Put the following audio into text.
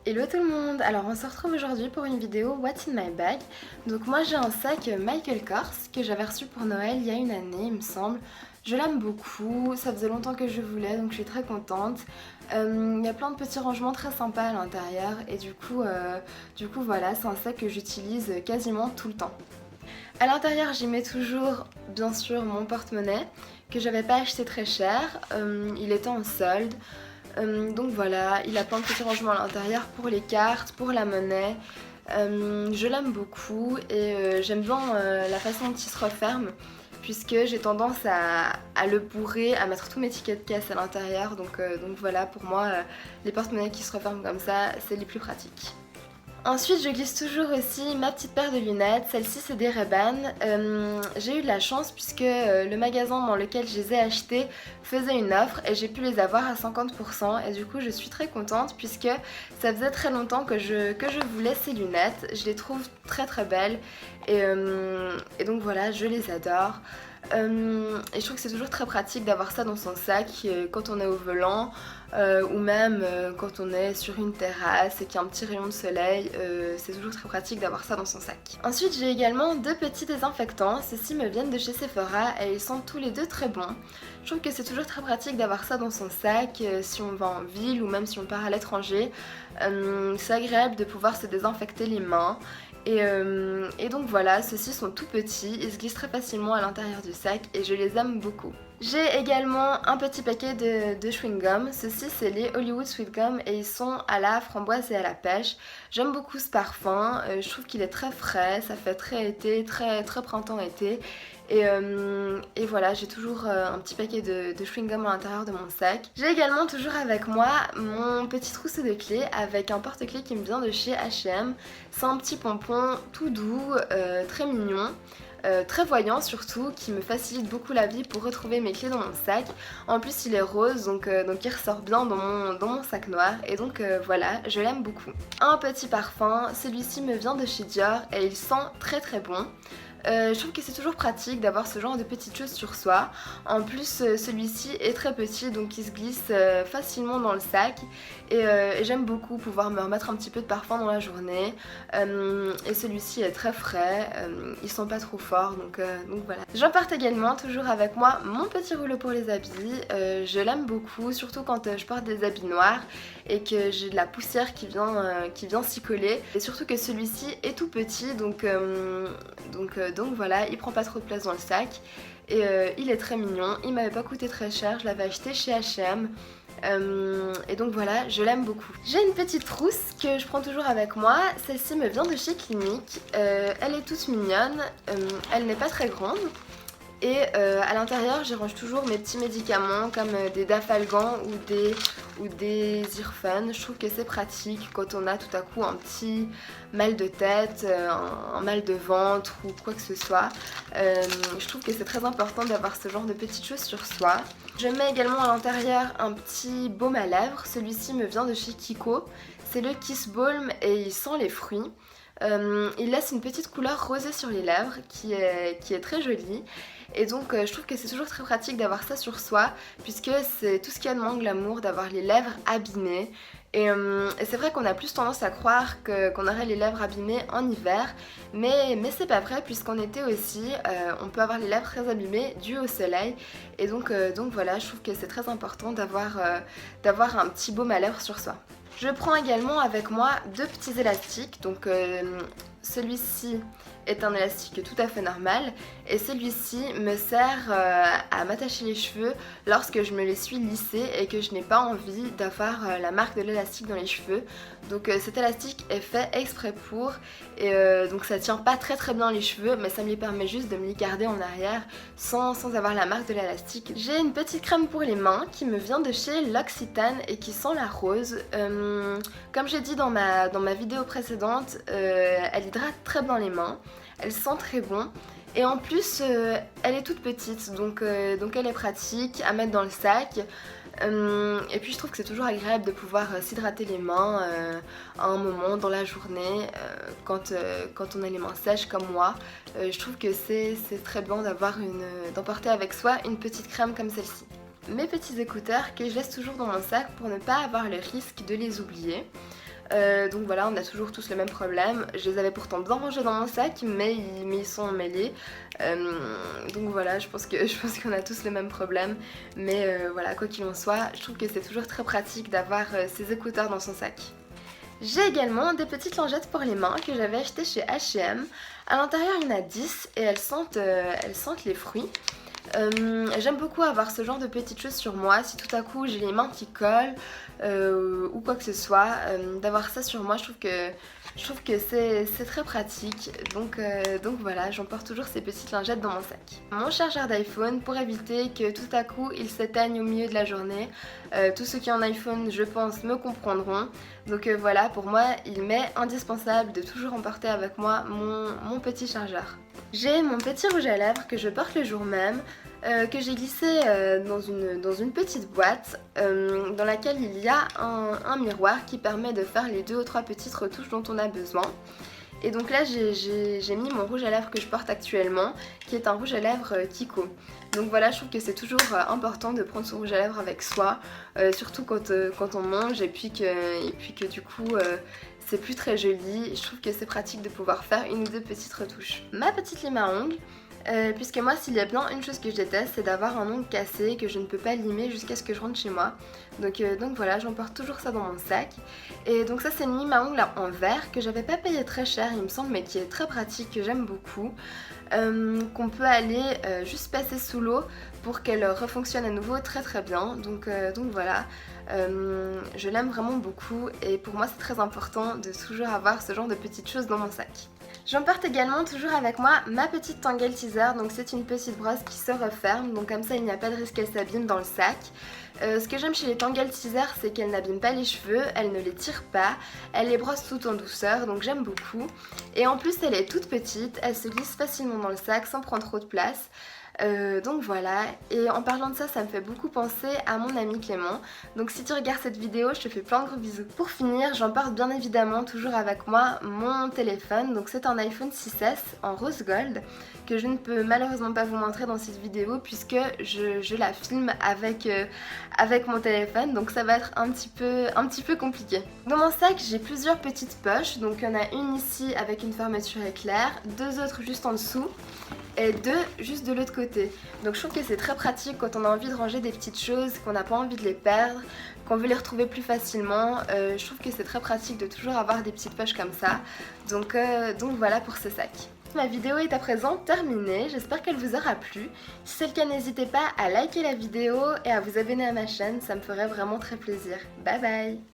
Hello tout le monde. Alors on se retrouve aujourd'hui pour une vidéo What's in my bag. Donc moi j'ai un sac Michael Kors que j'avais reçu pour Noël il y a une année il me semble. Je l'aime beaucoup, ça faisait longtemps que je voulais donc je suis très contente. Il y a plein de petits rangements très sympas à l'intérieur et du coup voilà, c'est un sac que j'utilise quasiment tout le temps. À l'intérieur j'y mets toujours bien sûr mon porte-monnaie que j'avais pas acheté très cher, il était en solde. Donc voilà, il a plein de petits rangements à l'intérieur pour les cartes, pour la monnaie. Je l'aime beaucoup et j'aime bien la façon dont il se referme puisque j'ai tendance à le bourrer, à mettre tous mes tickets de caisse à l'intérieur. Donc voilà, pour moi, les porte-monnaies qui se referment comme ça, c'est les plus pratiques. Ensuite, je glisse toujours aussi ma petite paire de lunettes. Celle-ci, c'est des Ray-Ban. J'ai eu de la chance puisque le magasin dans lequel je les ai achetées faisait une offre et j'ai pu les avoir à 50%. Et du coup, je suis très contente puisque ça faisait très longtemps que je voulais ces lunettes. Je les trouve très très belles et donc voilà, je les adore. Et je trouve que c'est toujours très pratique d'avoir ça dans son sac quand on est au volant ou même quand on est sur une terrasse et qu'il y a un petit rayon de soleil, c'est toujours très pratique d'avoir ça dans son sac. Ensuite j'ai également deux petits désinfectants, ceux-ci me viennent de chez Sephora et ils sont tous les deux très bons. Je trouve que c'est toujours très pratique d'avoir ça dans son sac si on va en ville ou même si on part à l'étranger. C'est agréable de pouvoir se désinfecter les mains. Et donc voilà, ceux-ci sont tout petits, ils se glissent très facilement à l'intérieur du sac et je les aime beaucoup. J'ai également un petit paquet de chewing-gum, ceux-ci c'est les Hollywood Sweet Gum et ils sont à la framboise et à la pêche. J'aime beaucoup ce parfum, je trouve qu'il est très frais, ça fait très été, très printemps-été. Et voilà, j'ai toujours un petit paquet de chewing-gum à l'intérieur de mon sac. J'ai également toujours avec moi mon petit trousseau de clés avec un porte-clés qui me vient de chez H&M. C'est un petit pompon tout doux, très mignon. Très voyant surtout, qui me facilite beaucoup la vie pour retrouver mes clés dans mon sac. En plus il est rose donc il ressort bien dans mon sac noir et donc voilà, je l'aime beaucoup. Un petit parfum, celui-ci me vient de chez Dior et il sent très très bon. Je trouve que c'est toujours pratique d'avoir ce genre de petites choses sur soi. En plus celui-ci est très petit donc il se glisse facilement dans le sac et j'aime beaucoup pouvoir me remettre un petit peu de parfum dans la journée. Et celui-ci est très frais, il sent pas trop fort donc voilà. J'emporte également toujours avec moi mon petit rouleau pour les habits. Je l'aime beaucoup, surtout quand je porte des habits noirs et que j'ai de la poussière qui vient s'y coller. Et surtout que celui-ci est tout petit donc voilà, il prend pas trop de place dans le sac et il est très mignon. Il m'avait pas coûté très cher, je l'avais acheté chez H&M. Et donc voilà, je l'aime beaucoup. J'ai une petite trousse que je prends toujours avec moi. Celle-ci me vient de chez Clinique. Elle est toute mignonne. Elle n'est pas très grande. Et à l'intérieur, j'y range toujours mes petits médicaments comme des Dafalgan ou des Zirfun. Je trouve que c'est pratique quand on a tout à coup un petit mal de tête, un mal de ventre ou quoi que ce soit. Je trouve que c'est très important d'avoir ce genre de petites choses sur soi. Je mets également à l'intérieur un petit baume à lèvres. Celui-ci me vient de chez Kiko. C'est le Kiss Balm et il sent les fruits. Il laisse une petite couleur rosée sur les lèvres qui est très jolie. Et donc je trouve que c'est toujours très pratique d'avoir ça sur soi puisque c'est tout ce qu'il y a de moins glamour d'avoir les lèvres abîmées. Et c'est vrai qu'on a plus tendance à croire qu'on aurait les lèvres abîmées en hiver, mais c'est pas vrai puisqu'en été aussi on peut avoir les lèvres très abîmées dû au soleil. Et donc voilà, je trouve que c'est très important d'avoir un petit baume à lèvres sur soi. Je prends également avec moi deux petits élastiques, donc celui-ci est un élastique tout à fait normal et celui-ci me sert à m'attacher les cheveux lorsque je me les suis lissés et que je n'ai pas envie d'avoir la marque de l'élastique dans les cheveux. Donc cet élastique est fait exprès pour et donc ça tient pas très bien les cheveux mais ça me les permet juste de me les garder en arrière sans avoir la marque de l'élastique. J'ai une petite crème pour les mains qui me vient de chez L'Occitane et qui sent la rose. Comme j'ai dit dans ma vidéo précédente, elle hydrate très bien les mains, elle sent très bon et en plus elle est toute petite donc elle est pratique à mettre dans le sac. Et puis je trouve que c'est toujours agréable de pouvoir s'hydrater les mains à un moment dans la journée quand on a les mains sèches comme moi. Je trouve que c'est très bien d'emporter avec soi une petite crème comme celle-ci. Mes petits écouteurs que je laisse toujours dans mon sac pour ne pas avoir le risque de les oublier. Donc voilà, on a toujours tous le même problème. Je les avais pourtant bien rangés dans mon sac, mais ils sont emmêlés. Donc voilà, je pense qu'on a tous le même problème. Mais voilà, quoi qu'il en soit, je trouve que c'est toujours très pratique d'avoir ces écouteurs dans son sac. J'ai également des petites lingettes pour les mains que j'avais achetées chez H&M. À l'intérieur, il y en a 10 et elles sentent les fruits. J'aime beaucoup avoir ce genre de petites choses sur moi. Si tout à coup j'ai les mains qui collent ou quoi que ce soit, d'avoir ça sur moi, je trouve que c'est très pratique. Donc voilà, j'emporte toujours ces petites lingettes dans mon sac. Mon chargeur d'iPhone pour éviter que tout à coup il s'éteigne au milieu de la journée. Tous ceux qui ont un iPhone, je pense, me comprendront. Donc voilà, pour moi, il m'est indispensable de toujours emporter avec moi mon petit chargeur. J'ai mon petit rouge à lèvres que je porte le jour même, que j'ai glissé dans une petite boîte dans laquelle il y a un miroir qui permet de faire les 2 ou 3 petites retouches dont on a besoin. Et donc là j'ai mis mon rouge à lèvres que je porte actuellement, qui est un rouge à lèvres Kiko. Donc voilà, je trouve que c'est toujours important de prendre son rouge à lèvres avec soi, surtout quand on mange et puis que du coup c'est plus très joli. Je trouve que c'est pratique de pouvoir faire une ou deux petites retouches. Ma petite lime à ongles. Puisque moi, s'il y a bien une chose que je déteste, c'est d'avoir un ongle cassé que je ne peux pas limer jusqu'à ce que je rentre chez moi. Donc voilà, j'emporte toujours ça dans mon sac. Et donc ça, c'est une lime à ongles en verre que j'avais pas payé très cher, il me semble, mais qui est très pratique, que j'aime beaucoup. Qu'on peut aller juste passer sous l'eau pour qu'elle refonctionne à nouveau très très bien. Donc voilà, je l'aime vraiment beaucoup et pour moi c'est très important de toujours avoir ce genre de petites choses dans mon sac. J'emporte également toujours avec moi ma petite Tangle Teezer, donc c'est une petite brosse qui se referme, donc comme ça il n'y a pas de risque qu'elle s'abîme dans le sac. Ce que j'aime chez les Tangle Teezer, c'est qu'elle n'abîme pas les cheveux, elle ne les tire pas, elle les brosse tout en douceur, donc j'aime beaucoup. Et en plus elle est toute petite, elle se glisse facilement dans le sac sans prendre trop de place. Donc voilà, et en parlant de ça, ça me fait beaucoup penser à mon ami Clément. Donc si tu regardes cette vidéo, je te fais plein de gros bisous. Pour finir, j'emporte bien évidemment toujours avec moi mon téléphone. Donc c'est un iPhone 6S en rose gold que je ne peux malheureusement pas vous montrer dans cette vidéo puisque je la filme avec mon téléphone, donc ça va être un petit peu compliqué. Dans mon sac, j'ai plusieurs petites poches. Donc il y en a une ici avec une fermeture éclair, 2 autres juste en dessous et 2 juste de l'autre côté. Donc je trouve que c'est très pratique quand on a envie de ranger des petites choses, qu'on n'a pas envie de les perdre, qu'on veut les retrouver plus facilement. Je trouve que c'est très pratique de toujours avoir des petites poches comme ça. Donc voilà pour ce sac. Ma vidéo est à présent terminée, j'espère qu'elle vous aura plu. Si c'est le cas, n'hésitez pas à liker la vidéo et à vous abonner à ma chaîne, ça me ferait vraiment très plaisir. Bye bye!